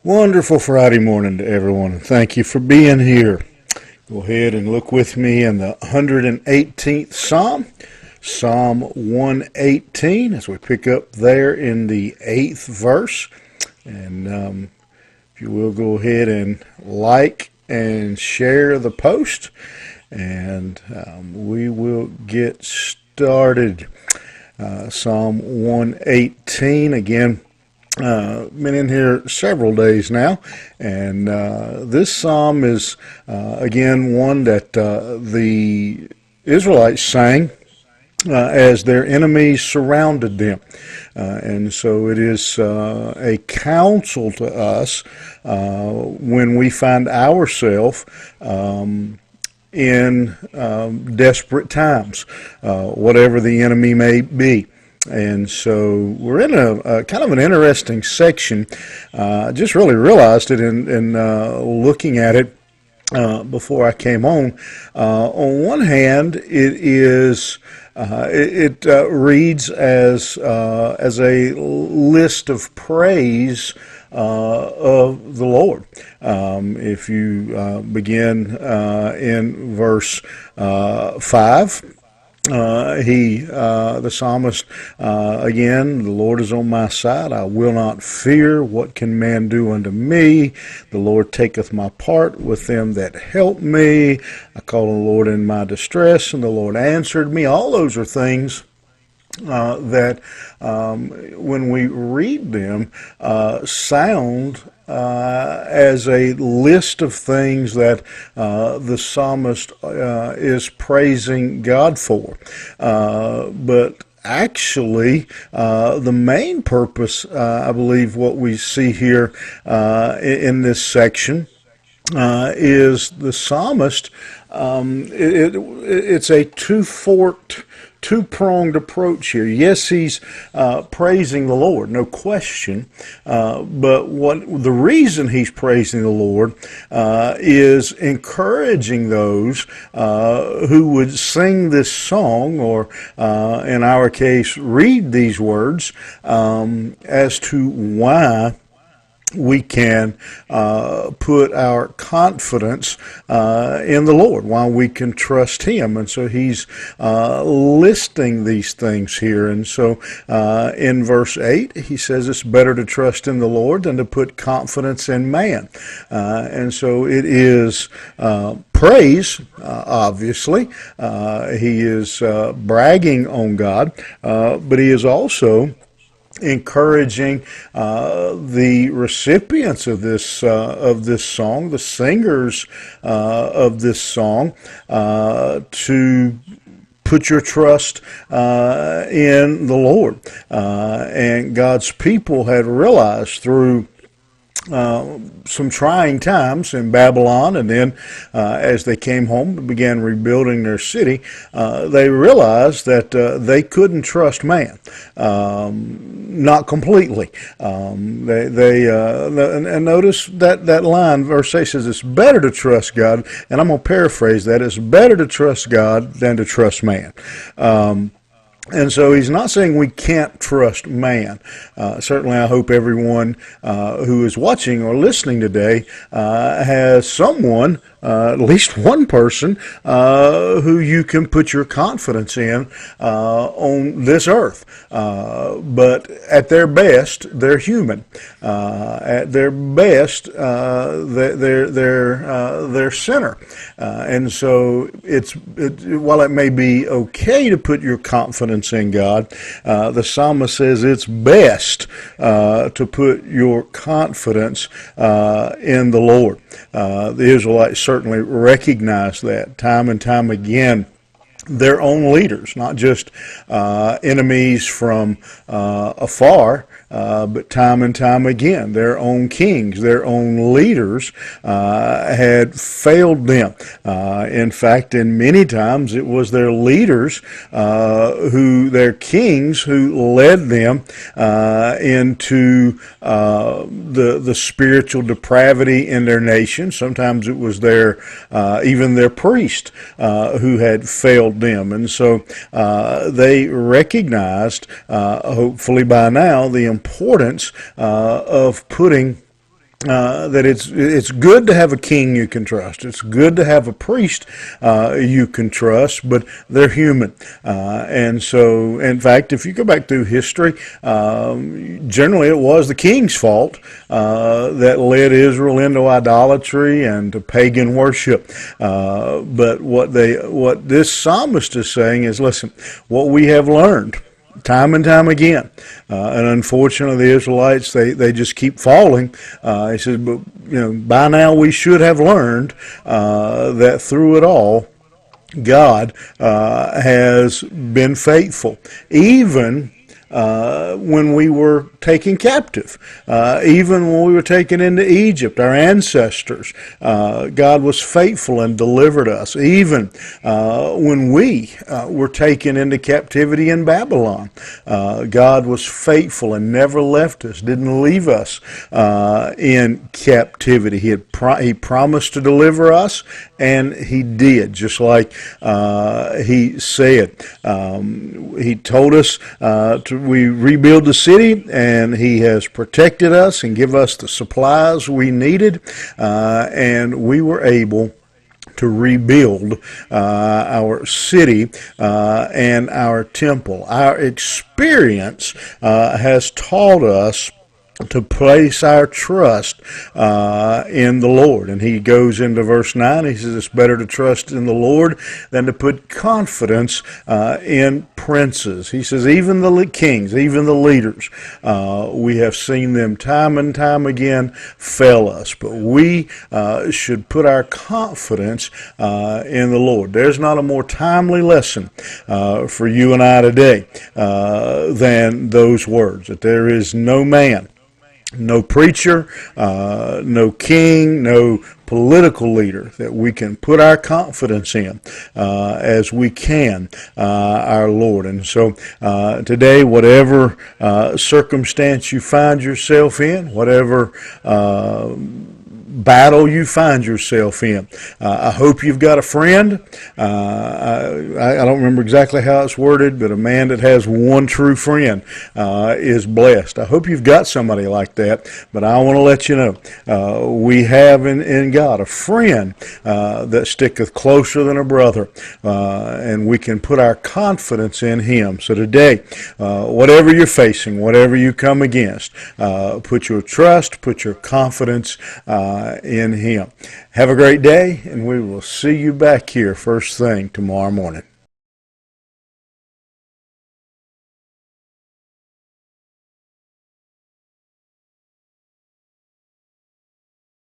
Wonderful Friday morning to everyone. Thank you for being here. Go ahead and look with me in the 118th Psalm, Psalm 118, as we pick up there in the 8th verse. And if you will, go ahead and like and share the post, and we will get started. Psalm 118, again. Been in here several days now, and this psalm is again one that the Israelites sang as their enemies surrounded them, and so it is a counsel to us when we find ourselves in desperate times, whatever the enemy may be. And so we're in a kind of an interesting section. I just really realized it in looking at it before I came on. On one hand, it is it reads as a list of praise of the Lord. If you begin in verse 5. The psalmist, again, the Lord is on my side. I will not fear. What can man do unto me? The Lord taketh my part with them that help me. I called on the Lord in my distress, and the Lord answered me. All those are things that when we read them sound as a list of things that the psalmist is praising God for. But actually, the main purpose, I believe, what we see here in this section is the psalmist. It's a two-pronged approach here. Yes, he's praising the Lord, no question. But the reason he's praising the Lord is encouraging those who would sing this song, or in our case, read these words, as to why we can put our confidence in the Lord, while we can trust Him. And so he's listing these things here. And so in verse 8, he says it's better to trust in the Lord than to put confidence in man. And so it is praise, obviously. He is bragging on God, but he is also encouraging the recipients of this song, the singers of this song, to put your trust in the Lord. And God's people had realized through some trying times in Babylon, and then as they came home and began rebuilding their city, they realized that they couldn't trust man, not completely. And notice that line, verse 8 says, it's better to trust God, and I'm going to paraphrase that, it's better to trust God than to trust man. And so he's not saying we can't trust man. Certainly I hope everyone who is watching or listening today has someone, at least one person, who you can put your confidence in on this earth. But at their best, they're human. At their best, they're sinner. And so while it may be okay to put your confidence in God, the psalmist says it's best to put your confidence in the Lord. The Israelites certainly recognize that time and time again. Their own leaders, not just enemies from afar, but time and time again, their own kings, their own leaders had failed them. In fact, in many times it was their leaders, their kings, who led them into the spiritual depravity in their nation. Sometimes it was even their priest who had failed them. And so they recognized, hopefully by now, the importance of putting that it's good to have a king you can trust. It's good to have a priest you can trust, but they're human. And so, in fact, if you go back through history, generally it was the king's fault that led Israel into idolatry and to pagan worship. But what this psalmist is saying is, listen, what we have learned time and time again. And unfortunately, the Israelites, they just keep falling. He says, but by now we should have learned that through it all, God has been faithful, even when we were taken captive, even when we were taken into Egypt, our ancestors, God was faithful and delivered us. Even when we were taken into captivity in Babylon, God was faithful and never left us, didn't leave us in captivity. He promised to deliver us, and He did, just like He said. He told us we rebuild the city, and He has protected us and give us the supplies we needed, and we were able to rebuild our city and our temple. Our experience has taught us to place our trust in the Lord. And he goes into verse 9. He says it's better to trust in the Lord than to put confidence in princes. He says even the kings, even the leaders, we have seen them time and time again fail us. But we should put our confidence in the Lord. There's not a more timely lesson for you and I today than those words, that there is no man, no preacher, no king, no political leader that we can put our confidence in as we can our Lord. And so today, whatever circumstance you find yourself in, whatever battle you find yourself in, I hope you've got a friend. I don't remember exactly how it's worded, but a man that has one true friend is blessed. I hope you've got somebody like that, but I want to let you know we have in God a friend that sticketh closer than a brother, and we can put our confidence in Him. So today, whatever you're facing, whatever you come against, put your trust, put your confidence in Him. Have a great day, and we will see you back here first thing tomorrow morning.